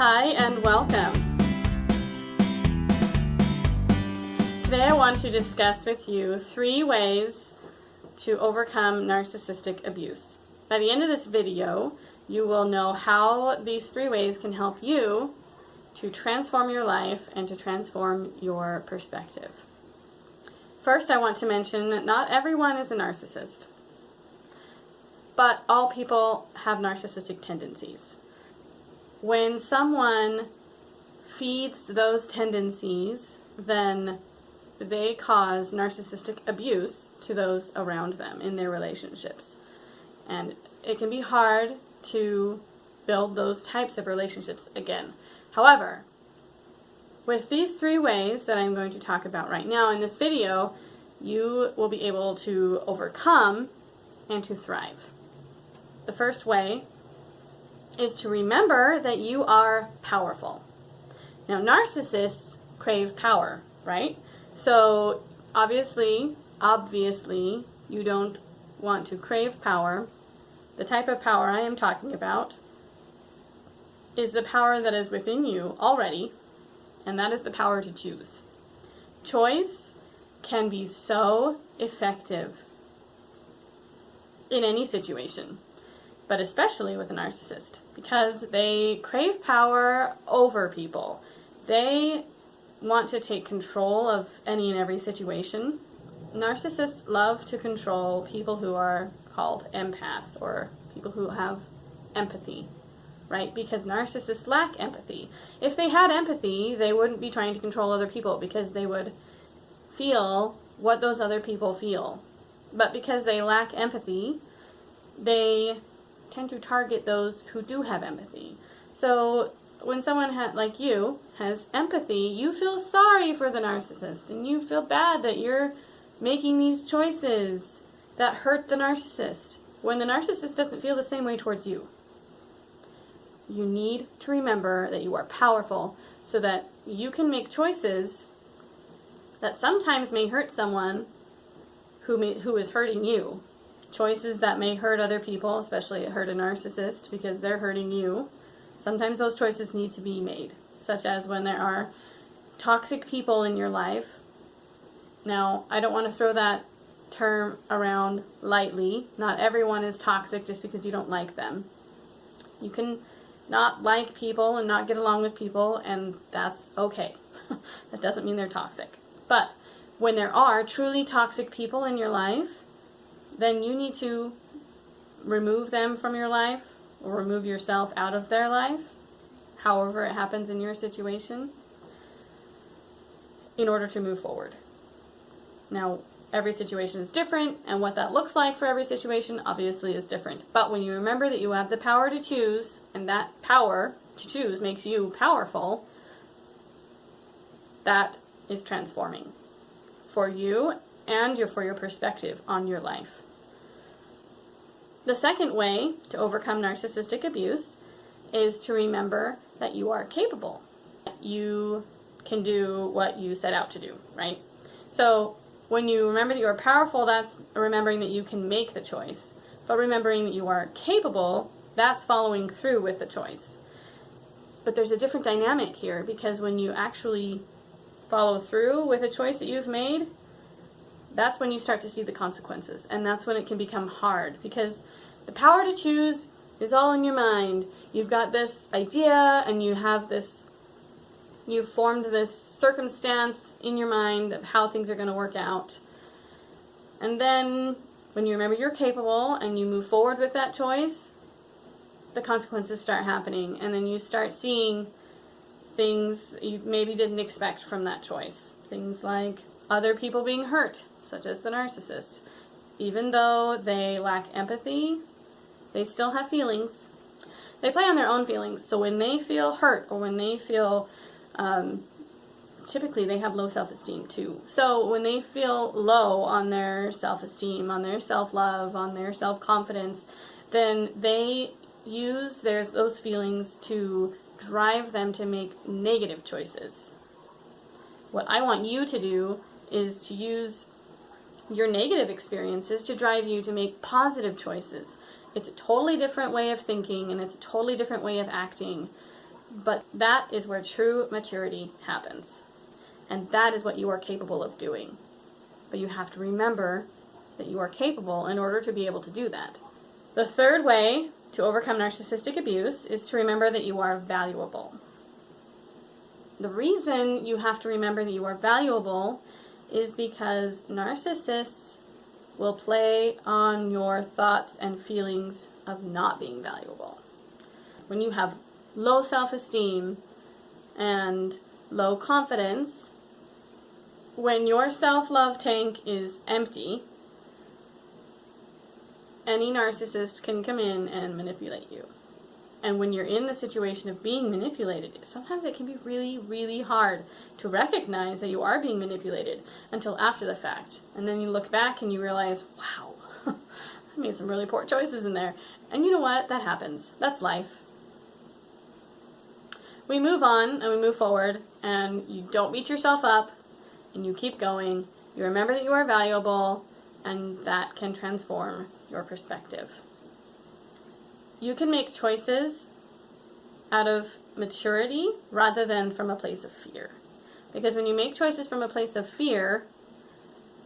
Hi and welcome. Today I want to discuss with you 3 ways to overcome narcissistic abuse. By the end of this video, you will know how these 3 ways can help you to transform your life and to transform your perspective. First, I want to mention that not everyone is a narcissist, but all people have narcissistic tendencies. When someone feeds those tendencies, then they cause narcissistic abuse to those around them in their relationships. And it can be hard to build those types of relationships again. However, with these 3 ways that I'm going to talk about right now in this video, you will be able to overcome and to thrive. The first way is to remember that you are powerful. Now, narcissists crave power, right? So obviously, you don't want to crave power. The type of power I am talking about is the power that is within you already, and that is the power to choose. Choice can be so effective in any situation, but especially with a narcissist, because they crave power over people. They want to take control of any and every situation. Narcissists love to control people who are called empaths, or people who have empathy, right? Because narcissists lack empathy. If they had empathy, they wouldn't be trying to control other people, because they would feel what those other people feel. But because they lack empathy, they tend to target those who do have empathy. So when someone like you has empathy, you feel sorry for the narcissist, and you feel bad that you're making these choices that hurt the narcissist, when the narcissist doesn't feel the same way towards you. You need to remember that you are powerful, so that you can make choices that sometimes may hurt someone who is hurting you. Choices that may hurt other people, especially hurt a narcissist, because they're hurting you. Sometimes those choices need to be made, such as when there are toxic people in your life. Now, I don't want to throw that term around lightly. Not everyone is toxic just because you don't like them. You can not like people and not get along with people, and that's okay. That doesn't mean they're toxic. But when there are truly toxic people in your life, then you need to remove them from your life, or remove yourself out of their life, however it happens in your situation, in order to move forward. Now, every situation is different, and what that looks like for every situation obviously is different. But when you remember that you have the power to choose, and that power to choose makes you powerful, that is transforming for you and for your perspective on your life. The second way to overcome narcissistic abuse is to remember that you are capable. You can do what you set out to do, right? So when you remember that you are powerful, that's remembering that you can make the choice. But remembering that you are capable, that's following through with the choice. But there's a different dynamic here, because when you actually follow through with a choice that you've made, that's when you start to see the consequences, and that's when it can become hard, because the power to choose is all in your mind. You've got this idea, and you've formed this circumstance in your mind of how things are going to work out. And then when you remember you're capable and you move forward with that choice, the consequences start happening, and then you start seeing things you maybe didn't expect from that choice. Things like other people being hurt, such as the narcissist. Even though they lack empathy, they still have feelings. They play on their own feelings. So when they feel hurt, or when they feel, typically they have low self-esteem too. So when they feel low on their self-esteem, on their self-love, on their self-confidence, then they use those feelings to drive them to make negative choices. What I want you to do is to use your negative experiences to drive you to make positive choices. It's a totally different way of thinking, and it's a totally different way of acting. But that is where true maturity happens. And that is what you are capable of doing. But you have to remember that you are capable in order to be able to do that. The third way to overcome narcissistic abuse is to remember that you are valuable. The reason you have to remember that you are valuable is because narcissists will play on your thoughts and feelings of not being valuable. When you have low self-esteem and low confidence, when your self-love tank is empty, any narcissist can come in and manipulate you. And when you're in the situation of being manipulated, sometimes it can be really, really hard to recognize that you are being manipulated until after the fact. And then you look back and you realize, wow, I made some really poor choices in there. And you know what? That happens. That's life. We move on and we move forward, and you don't beat yourself up, and you keep going. You remember that you are valuable, and that can transform your perspective. You can make choices out of maturity rather than from a place of fear. Because when you make choices from a place of fear,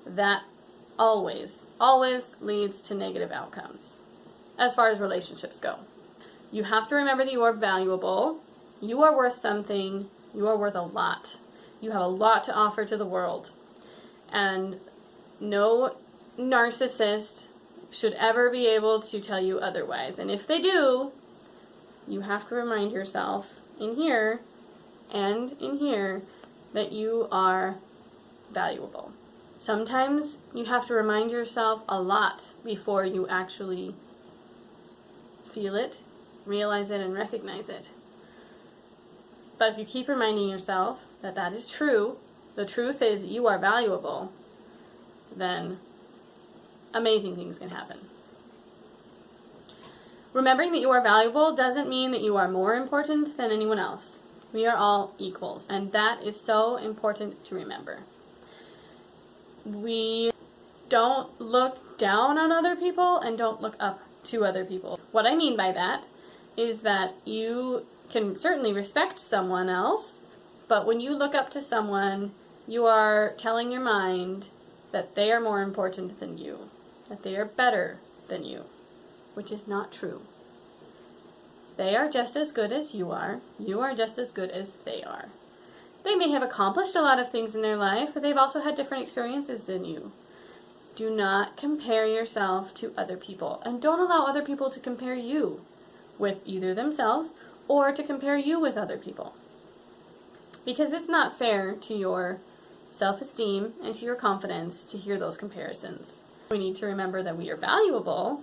that always leads to negative outcomes as far as relationships go. You have to remember that you are valuable. You are worth something. You are worth a lot. You have a lot to offer to the world. And no narcissist should ever be able to tell you otherwise. And if they do, you have to remind yourself in here and in here that you are valuable. Sometimes you have to remind yourself a lot before you actually feel it, realize it, and recognize it. But if you keep reminding yourself that that is true, the truth is you are valuable, then amazing things can happen. Remembering that you are valuable doesn't mean that you are more important than anyone else. We are all equals, and that is so important to remember. We don't look down on other people and don't look up to other people. What I mean by that is that you can certainly respect someone else, but when you look up to someone, you are telling your mind that they are more important than you, that they are better than you, which is not true. They are just as good as you are. You are just as good as they are. They may have accomplished a lot of things in their life, but they've also had different experiences than you. Do not compare yourself to other people, and don't allow other people to compare you with either themselves or to compare you with other people. Because it's not fair to your self-esteem and to your confidence to hear those comparisons. We need to remember that we are valuable,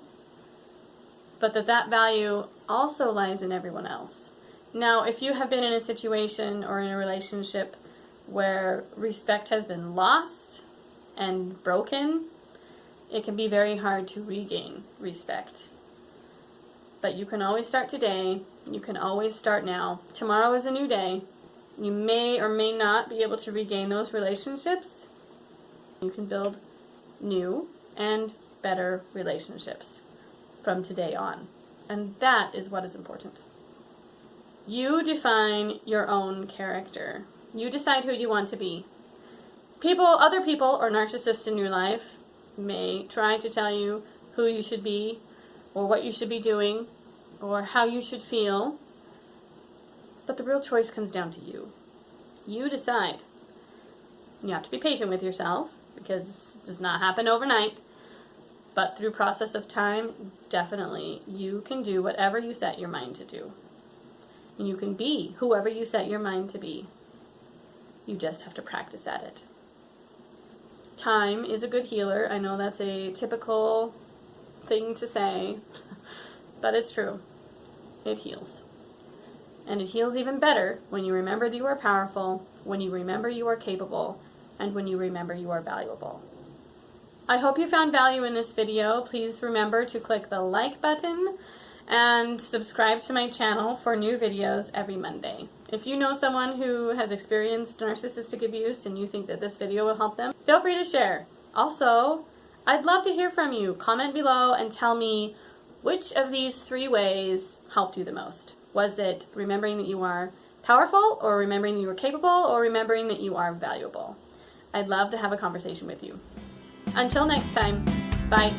but that value also lies in everyone else. Now, if you have been in a situation or in a relationship where respect has been lost and broken, it can be very hard to regain respect. But you can always start today. You can always start now. Tomorrow is a new day. You may or may not be able to regain those relationships. You can build new and better relationships from today on. And that is what is important. You define your own character. You decide who you want to be. Other people or narcissists in your life may try to tell you who you should be or what you should be doing or how you should feel. But the real choice comes down to you. You decide. You have to be patient with yourself because this does not happen overnight. But through process of time, definitely you can do whatever you set your mind to do. And you can be whoever you set your mind to be. You just have to practice at it. Time is a good healer. I know that's a typical thing to say, but it's true. It heals. And it heals even better when you remember that you are powerful, when you remember you are capable, and when you remember you are valuable. I hope you found value in this video. Please remember to click the like button and subscribe to my channel for new videos every Monday. If you know someone who has experienced narcissistic abuse and you think that this video will help them, feel free to share. Also, I'd love to hear from you. Comment below and tell me which of these 3 ways helped you the most. Was it remembering that you are powerful, or remembering that you are capable, or remembering that you are valuable? I'd love to have a conversation with you. Until next time, bye.